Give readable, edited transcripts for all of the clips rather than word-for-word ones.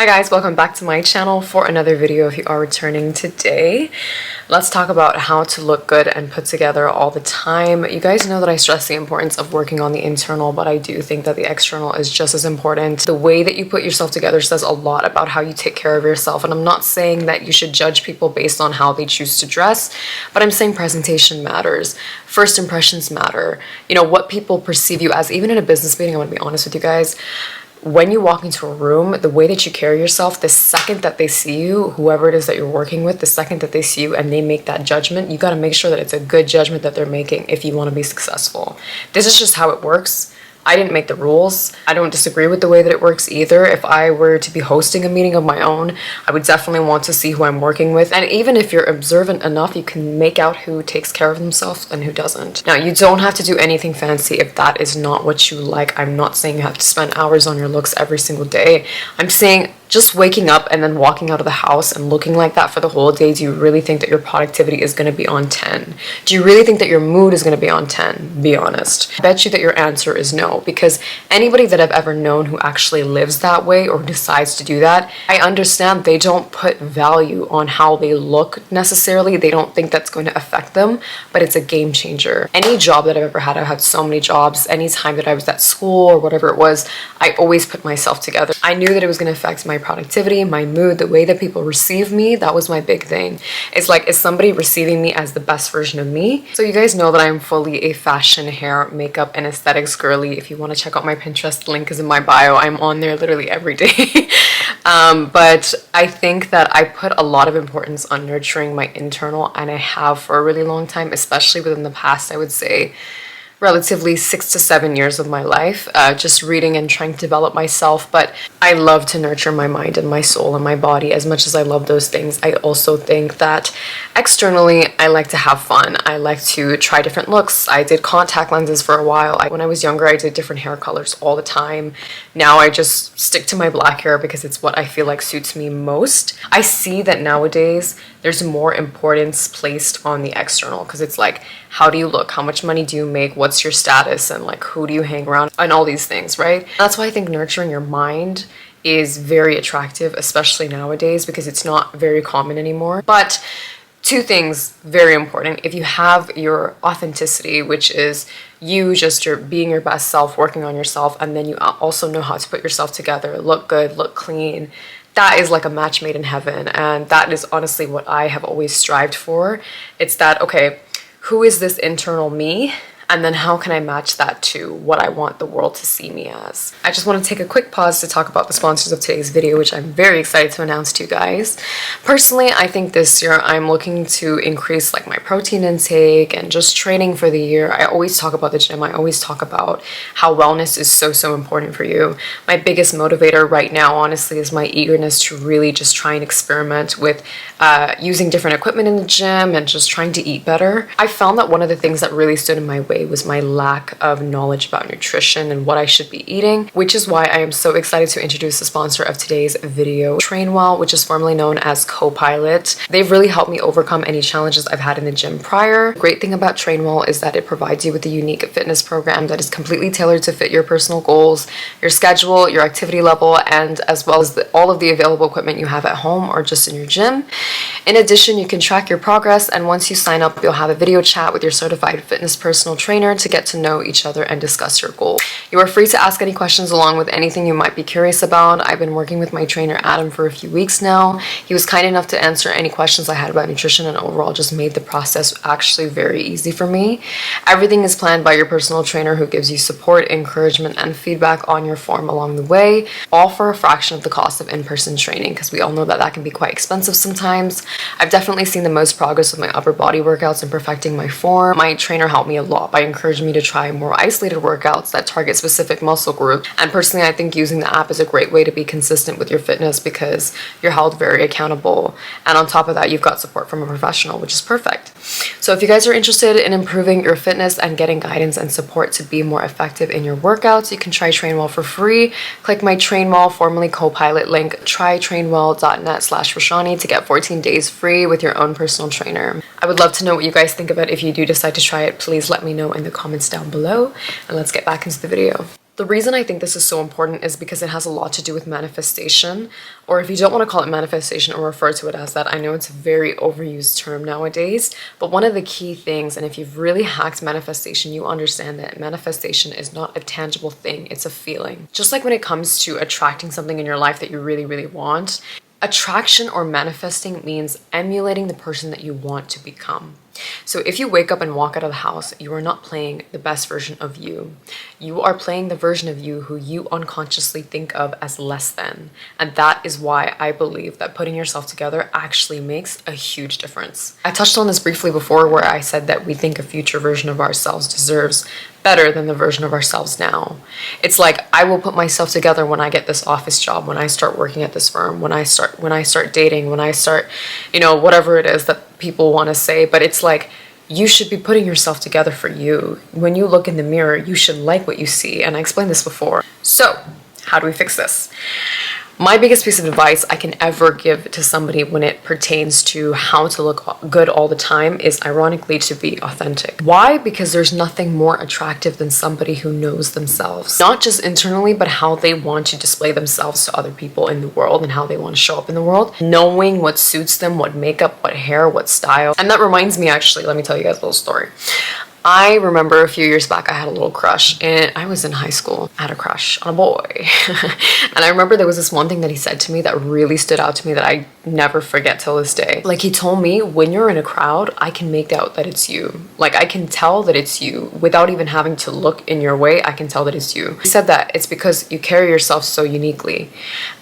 Hi guys, welcome back to my channel for another video if you are returning today. Let's talk about how to look good and put together all the time. You guys know that I stress the importance of working on the internal, but I do think that the external is just as important. The way that you put yourself together says a lot about how you take care of yourself, and I'm not saying that you should judge people based on how they choose to dress, but I'm saying presentation matters. First impressions matter. You know, what people perceive you as, even in a business meeting. I want to be honest with you guys. When you walk into a room, the way that you carry yourself, the second that they see you, whoever it is that you're working with, the second that they see you and they make that judgment, you got to make sure that it's a good judgment that they're making if you want to be successful. This is just how it works. I didn't make the rules. I don't disagree with the way that it works either. If I were to be hosting a meeting of my own, I would definitely want to see who I'm working with. And even if you're observant enough, you can make out who takes care of themselves and who doesn't. Now, you don't have to do anything fancy if that is not what you like. I'm not saying you have to spend hours on your looks every single day. I'm saying just waking up and then walking out of the house and looking like that for the whole day, do you really think that your productivity is going to be on 10? Do you really think that your mood is going to be on 10? Be honest. I bet you that your answer is no, because anybody that I've ever known who actually lives that way or decides to do that, I understand they don't put value on how they look necessarily. They don't think that's going to affect them, but it's a game changer. Any job that I've ever had, I've had so many jobs, any time that I was at school or whatever it was, I always put myself together. I knew that it was going to affect my productivity, my mood, the way that people receive me. That was my big thing. It's like, is somebody receiving me as the best version of me? So you guys know that I'm fully a fashion, hair, makeup, and aesthetics girly. If you want to check out my Pinterest, the link is in my bio. I'm on there literally every day. But I think that I put a lot of importance on nurturing my internal, and I have for a really long time, especially within the past, I would say, relatively 6 to 7 years of my life, just reading and trying to develop myself. But I love to nurture my mind and my soul and my body as much as I love those things. I also think that externally, I like to have fun. I like to try different looks. I did contact lenses for a while. When I was younger, I did different hair colors all the time. Now I just stick to my black hair because it's what I feel like suits me most. I see that nowadays there's more importance placed on the external, because it's like, how do you look? How much money do you make? What's your status? And like, who do you hang around? And all these things, right? That's why I think nurturing your mind is very attractive, especially nowadays, because it's not very common anymore. But two things very important. If you have your authenticity, which is you just being your best self, working on yourself, and then you also know how to put yourself together, look good, look clean, that is like a match made in heaven. And that is honestly what I have always strived for. It's that, okay, who is this internal me? And then how can I match that to what I want the world to see me as? I just want to take a quick pause to talk about the sponsors of today's video, which I'm very excited to announce to you guys. Personally, I think this year I'm looking to increase like my protein intake and just training for the year. I always talk about the gym. I always talk about how wellness is so important for you. My biggest motivator right now, honestly, is my eagerness to really just try and experiment with using different equipment in the gym and just trying to eat better. I found that one of the things that really stood in my way was my lack of knowledge about nutrition and what I should be eating, which is why I am so excited to introduce the sponsor of today's video, Trainwell, which is formerly known as CoPilot. They've really helped me overcome any challenges I've had in the gym prior. The great thing about Trainwell is that it provides you with a unique fitness program that is completely tailored to fit your personal goals, your schedule, your activity level, and as well as all of the available equipment you have at home or just in your gym. In addition, you can track your progress, and once you sign up, you'll have a video chat with your certified fitness personal trainer to get to know each other and discuss your goals. You are free to ask any questions along with anything you might be curious about. I've been working with my trainer Adam for a few weeks now. He was kind enough to answer any questions I had about nutrition and overall just made the process actually very easy for me. Everything is planned by your personal trainer who gives you support, encouragement, and feedback on your form along the way, all for a fraction of the cost of in-person training, because we all know that that can be quite expensive sometimes. I've definitely seen the most progress with my upper body workouts and perfecting my form. My trainer helped me a lot by encouraging me to try more isolated workouts that target specific muscle groups. And personally, I think using the app is a great way to be consistent with your fitness because you're held very accountable. And on top of that, you've got support from a professional, which is perfect. So if you guys are interested in improving your fitness and getting guidance and support to be more effective in your workouts, you can try Trainwell for free. Click my Trainwell, formerly CoPilot link, trytrainwell.net/Roshani to get 14 days free with your own personal trainer. I would love to know what you guys think of it. If you do decide to try it, please let me know in the comments down below, and let's get back into the video. The reason I think this is so important is because it has a lot to do with manifestation, or if you don't want to call it manifestation or refer to it as that, I know it's a very overused term nowadays, but one of the key things, and if you've really hacked manifestation, you understand that manifestation is not a tangible thing, it's a feeling. Just like when it comes to attracting something in your life that you really, really want, attraction or manifesting means emulating the person that you want to become. So if you wake up and walk out of the house, you are not playing the best version of you. You are playing the version of you who you unconsciously think of as less than. And that is why I believe that putting yourself together actually makes a huge difference. I touched on this briefly before where I said that we think a future version of ourselves deserves better than the version of ourselves now. It's like I will put myself together when I get this office job, when I start working at this firm, when I start dating, when I start, whatever it is that people want to say, but it's like you should be putting yourself together for you. When you look in the mirror, you should like what you see, and I explained this before. So, how do we fix this? My biggest piece of advice I can ever give to somebody when it pertains to how to look good all the time is ironically to be authentic. Why? Because there's nothing more attractive than somebody who knows themselves. Not just internally, but how they want to display themselves to other people in the world and how they want to show up in the world. Knowing what suits them, what makeup, what hair, what style. And that reminds me actually, let me tell you guys a little story. I remember a few years back I had a little crush, and I was in high school. I had a crush on a boy. And I remember there was this one thing that he said to me that really stood out to me that I never forget till this day. Like, he told me, when you're in a crowd, I can make out that it's you. Like, I can tell that it's you without even having to look in your way. I can tell that it's you. He said that it's because you carry yourself so uniquely.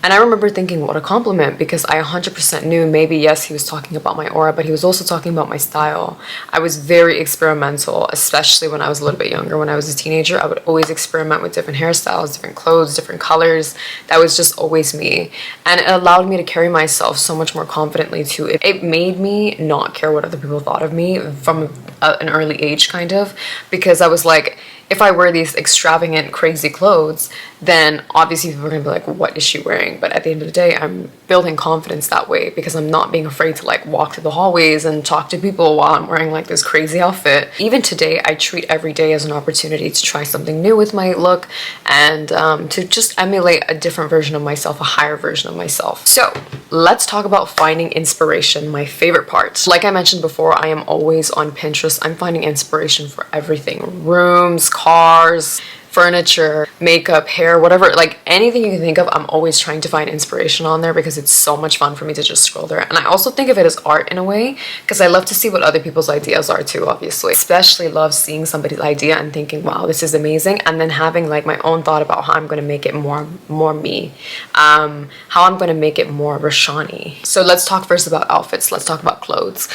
And I remember thinking, what a compliment, because I 100% knew maybe, yes, he was talking about my aura, but he was also talking about my style. I was very experimental, especially when I was a little bit younger. When I was a teenager, I would always experiment with different hairstyles, different clothes, different colors. That was just always me. And it allowed me to carry myself so much more confidently too. It made me not care what other people thought of me from an early age, kind of, because I was like, if I wear these extravagant, crazy clothes, then obviously people are gonna be like, what is she wearing? But at the end of the day, I'm building confidence that way because I'm not being afraid to like walk through the hallways and talk to people while I'm wearing like this crazy outfit. Even today, I treat every day as an opportunity to try something new with my look and to just emulate a different version of myself, a higher version of myself. So let's talk about finding inspiration, my favorite part. Like I mentioned before, I am always on Pinterest. I'm finding inspiration for everything. Rooms, cars, furniture, makeup, hair, whatever, like anything you can think of, I'm always trying to find inspiration on there because it's so much fun for me to just scroll there. And I also think of it as art in a way because I love to see what other people's ideas are too, obviously. Especially love seeing somebody's idea and thinking, wow, this is amazing, and then having like my own thought about how I'm going to make it more me, how I'm going to make it more Rashani. So let's talk first about outfits. Let's talk about clothes.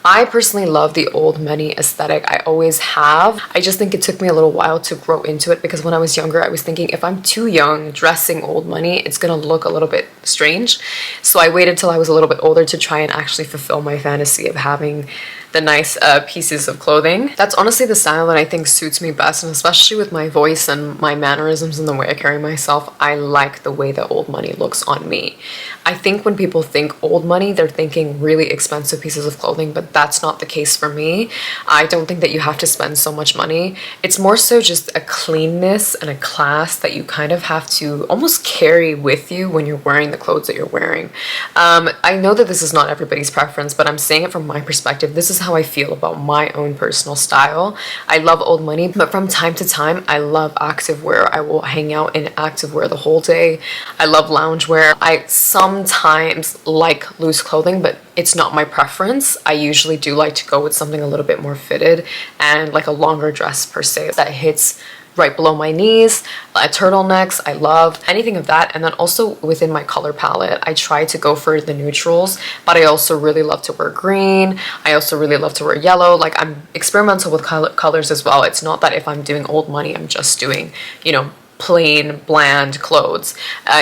I personally love the old money aesthetic. I always have. I just think it took me a little while to grow into it because when I was younger, I was thinking if I'm too young dressing old money, it's gonna look a little bit strange. So I waited till I was a little bit older to try and actually fulfill my fantasy of having the nice pieces of clothing. That's honestly the style that I think suits me best, and especially with my voice and my mannerisms and the way I carry myself, I like the way that old money looks on me. I think when people think old money, they're thinking really expensive pieces of clothing, but that's not the case for me. I don't think that you have to spend so much money. It's more so just a cleanness and a class that you kind of have to almost carry with you when you're wearing the clothes that you're wearing. I know that this is not everybody's preference, but I'm saying it from my perspective. This is how I feel about my own personal style. I love old money, but from time to time, I love activewear. I will hang out in activewear the whole day. I love loungewear. I sometimes like loose clothing, but it's not my preference. I usually do like to go with something a little bit more fitted and like a longer dress per se that hits right below my knees, turtlenecks. I love anything of that. And then also within my color palette, I try to go for the neutrals, but I also really love to wear green. I also really love to wear yellow. Like, I'm experimental with colors as well. It's not that if I'm doing old money, I'm just doing, you know, plain bland clothes,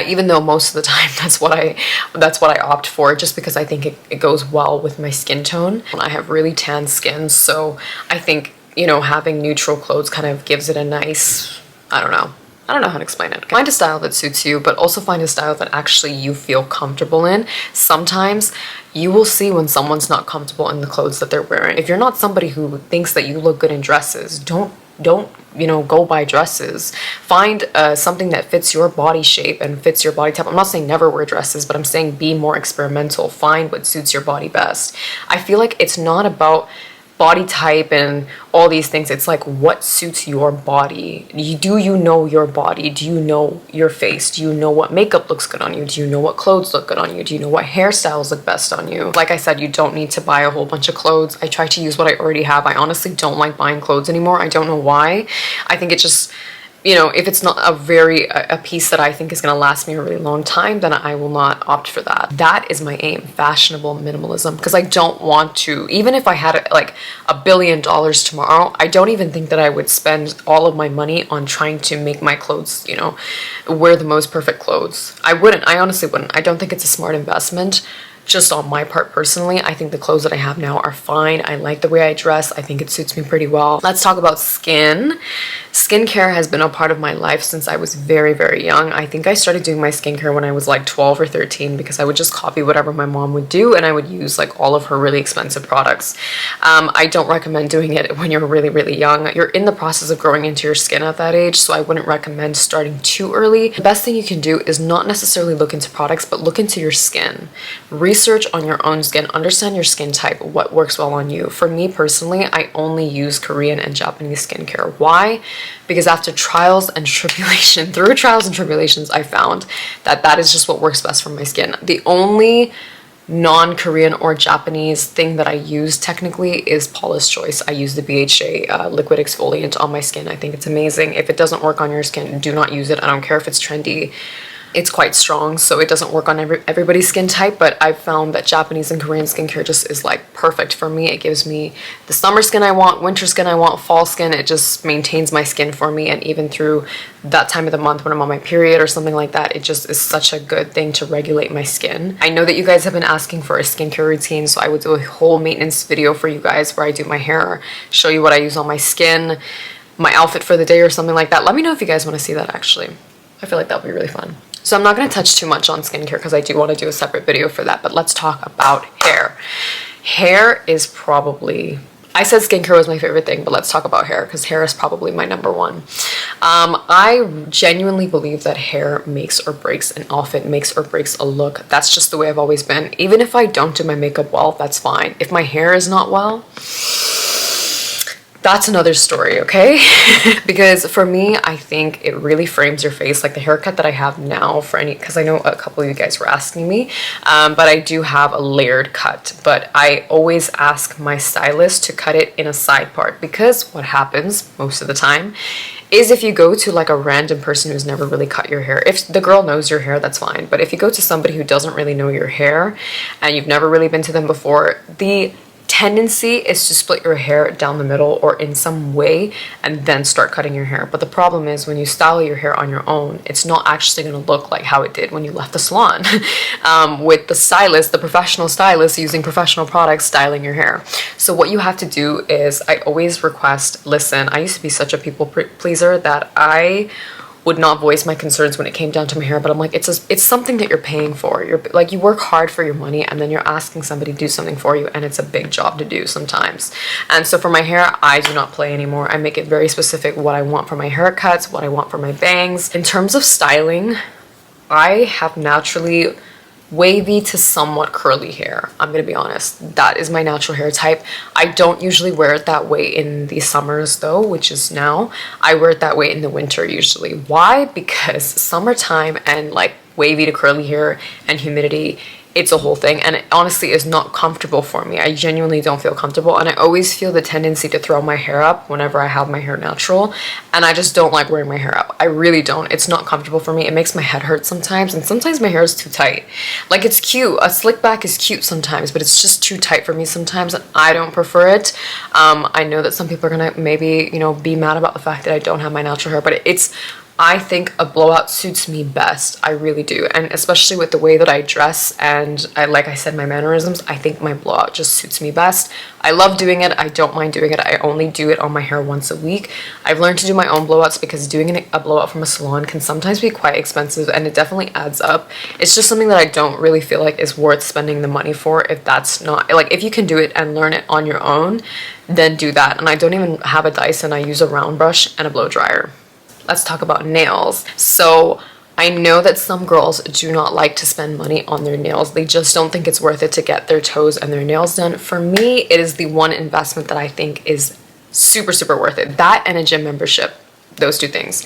even though most of the time that's what I opt for, just because I think it goes well with my skin tone. I have really tan skin, so I think, you know, having neutral clothes kind of gives it a nice, I don't know how to explain it. Find a style that suits you, but also find a style that actually you feel comfortable in. Sometimes you will see when someone's not comfortable in the clothes that they're wearing. If you're not somebody who thinks that you look good in dresses, don't don't, go buy dresses. Find something that fits your body shape and fits your body type. I'm not saying never wear dresses, but I'm saying be more experimental. Find what suits your body best. I feel like it's not about body type and all these things. It's like, what suits your body? Do you know your body? Do you know your face? Do you know what makeup looks good on you? Do you know what clothes look good on you? Do you know what hairstyles look best on you? Like I said, you don't need to buy a whole bunch of clothes. I try to use what I already have. I honestly don't like buying clothes anymore. I don't know why. I think it just, if it's not a piece that I think is going to last me a really long time, then I will not opt for that. That is my aim, fashionable minimalism, because I don't want to, even if I had like $1 billion tomorrow, I don't even think that I would spend all of my money on trying to make my clothes, wear the most perfect clothes. I honestly wouldn't. I don't think it's a smart investment. Just on my part personally, I think the clothes that I have now are fine. I like the way I dress. I think it suits me pretty well. Let's talk about skin. Skincare has been a part of my life since I was very, very young. I think I started doing my skincare when I was like 12 or 13 because I would just copy whatever my mom would do, and I would use like all of her really expensive products. I don't recommend doing it when you're really, really young. You're in the process of growing into your skin at that age, so I wouldn't recommend starting too early. The best thing you can do is not necessarily look into products, but look into your skin. Research on your own skin, understand your skin type, what works well on you. For me personally, I only use Korean and Japanese skincare. Why? Because after trials and tribulations, I found that that is just what works best for my skin. The only non-Korean or Japanese thing that I use technically is Paula's Choice. I use the BHA liquid exfoliant on my skin. I think it's amazing. If it doesn't work on your skin, do not use it. I don't care if it's trendy. It's quite strong, so it doesn't work on everybody's skin type, but I've found that Japanese and Korean skincare just is like perfect for me. It gives me the summer skin I want, winter skin I want, fall skin. It just maintains my skin for me, and even through that time of the month when I'm on my period or something like that, it just is such a good thing to regulate my skin. I know that you guys have been asking for a skincare routine, so I would do a whole maintenance video for you guys where I do my hair, show you what I use on my skin, my outfit for the day or something like that. Let me know if you guys want to see that actually. I feel like that would be really fun. So I'm not going to touch too much on skincare because I do want to do a separate video for that, but let's talk about hair. Hair is probably, I said skincare was my favorite thing, but let's talk about hair because hair is probably my number one. I genuinely believe that hair makes or breaks an outfit, makes or breaks a look. That's just the way I've always been. Even if I don't do my makeup well, that's fine. If my hair is not well, that's another story, okay? Because for me, I think it really frames your face. Like the haircut that I have now, because I know a couple of you guys were asking me, but I do have a layered cut. But I always ask my stylist to cut it in a side part, because what happens most of the time is if you go to like a random person who's never really cut your hair, if the girl knows your hair, that's fine. But if you go to somebody who doesn't really know your hair and you've never really been to them before, the tendency is to split your hair down the middle or in some way and then start cutting your hair. But the problem is when you style your hair on your own, it's not actually going to look like how it did when you left the salon with the stylist, the professional stylist using professional products styling your hair. So what you have to do is, I always request, listen, I used to be such a people pleaser that I would not voice my concerns when it came down to my hair, but I'm like, it's something that you're paying for. You're like, you work hard for your money and then you're asking somebody to do something for you, and it's a big job to do sometimes. And so for my hair, I do not play anymore. I make it very specific what I want for my haircuts, what I want for my bangs. In terms of styling, I have naturally wavy to somewhat curly hair. I'm gonna be honest, that is my natural hair type. I don't usually wear it that way in the summers though, which is now. I wear it that way in the winter usually. Why? Because summertime and like wavy to curly hair and humidity, it's a whole thing, and it honestly is not comfortable for me. I genuinely don't feel comfortable, and I always feel the tendency to throw my hair up whenever I have my hair natural, and I just don't like wearing my hair up. I really don't. It's not comfortable for me. It makes my head hurt sometimes, and sometimes my hair is too tight. Like, it's cute. A slick back is cute sometimes, but it's just too tight for me sometimes, and I don't prefer it. I know that some people are gonna maybe, you know, be mad about the fact that I don't have my natural hair, but it's I think a blowout suits me best. I really do. And especially with the way that I dress and like I said, my mannerisms, I think my blowout just suits me best. I love doing it. I don't mind doing it. I only do it on my hair once a week. I've learned to do my own blowouts because doing a blowout from a salon can sometimes be quite expensive, and it definitely adds up. It's just something that I don't really feel like is worth spending the money for if that's not, like, if you can do it and learn it on your own, then do that. And I don't even have a Dyson. I use a round brush and a blow dryer. Let's talk about nails. So I know that some girls do not like to spend money on their nails. They just don't think it's worth it to get their toes and their nails done. For me, it is the one investment that I think is super, super worth it. That and a gym membership. Those two things.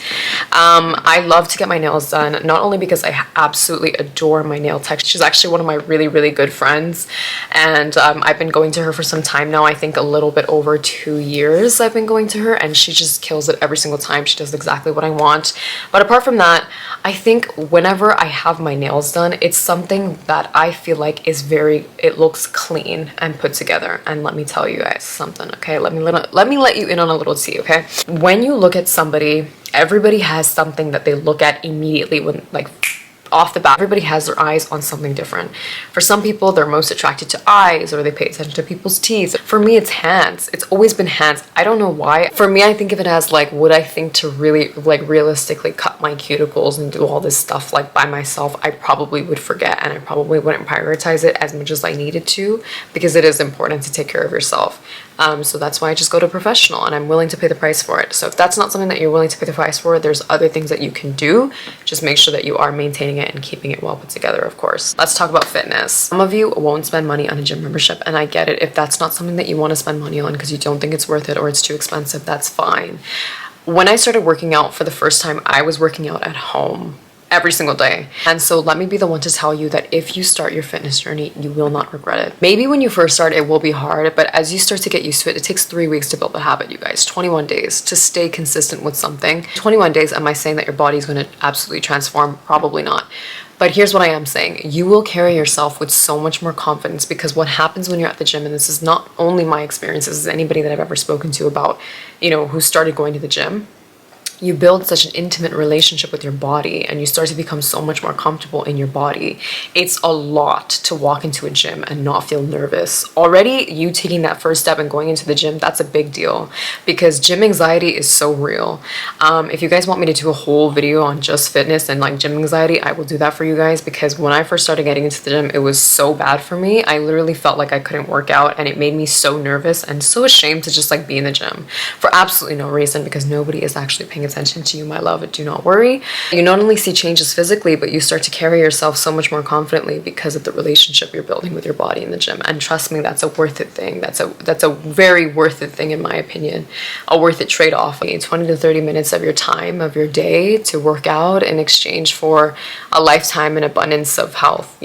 I love to get my nails done, not only because I absolutely adore my nail tech. She's actually one of my really, really good friends, and I've been going to her for some time now. I think a little bit over 2 years I've been going to her, and she just kills it every single time. She does exactly what I want. But apart from that, I think whenever I have my nails done, it's something that I feel like is it looks clean and put together. And let me tell you guys something, okay? Let me let you in on a little tea, okay? When you look at somebody, everybody has something that they look at immediately when, like, off the bat. Everybody has their eyes on something different. For some people, they're most attracted to eyes, or they pay attention to people's teeth. For me, it's hands. It's always been hands. I don't know why. For me, I think of it as, like, would I think to really, like, realistically cut my cuticles and do all this stuff, like, by myself? I probably would forget, and I probably wouldn't prioritize it as much as I needed to, because it is important to take care of yourself. So that's why I just go to a professional, and I'm willing to pay the price for it. So if that's not something that you're willing to pay the price for, there's other things that you can do. Just make sure that you are maintaining it and keeping it well put together, of course. Let's talk about fitness. Some of you won't spend money on a gym membership, and I get it. If that's not something that you want to spend money on because you don't think it's worth it or it's too expensive, that's fine. When I started working out for the first time, I was working out at home every single day. And so let me be the one to tell you that if you start your fitness journey, you will not regret it. Maybe when you first start, it will be hard, but as you start to get used to it, it takes 3 weeks to build a habit, you guys. 21 days to stay consistent with something. 21 days, am I saying that your body is going to absolutely transform? Probably not. But here's what I am saying. You will carry yourself with so much more confidence, because what happens when you're at the gym, and this is not only my experience, this is anybody that I've ever spoken to about, who started going to the gym, you build such an intimate relationship with your body, and you start to become so much more comfortable in your body. It's a lot to walk into a gym and not feel nervous. Already, you taking that first step and going into the gym, that's a big deal, because gym anxiety is so real. If you guys want me to do a whole video on just fitness and like gym anxiety, I will do that for you guys, because when I first started getting into the gym, it was so bad for me. I literally felt like I couldn't work out, and it made me so nervous and so ashamed to just like be in the gym for absolutely no reason, because nobody is actually paying attention to you, my love. Do not worry. You not only see changes physically, but you start to carry yourself so much more confidently because of the relationship you're building with your body in the gym. And trust me, that's a worth it thing. That's a very worth it thing, in my opinion. A worth it trade-off. 20 to 30 minutes of your time, of your day, to work out in exchange for a lifetime and abundance of health,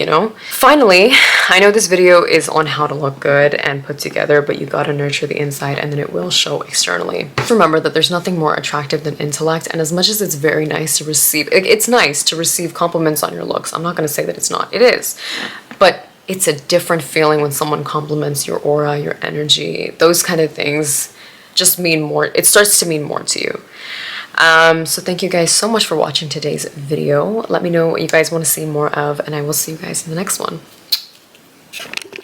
Finally, I know this video is on how to look good and put together, but you gotta nurture the inside, and then it will show externally. Remember that there's nothing more attractive than intellect. And as much as it's very nice to receive, it's nice to receive compliments on your looks. I'm not going to say that it's not. It is. But it's a different feeling when someone compliments your aura, your energy. Those kind of things just mean more. It starts to mean more to you. So thank you guys so much for watching today's video. Let me know what you guys want to see more of, and I will see you guys in the next one.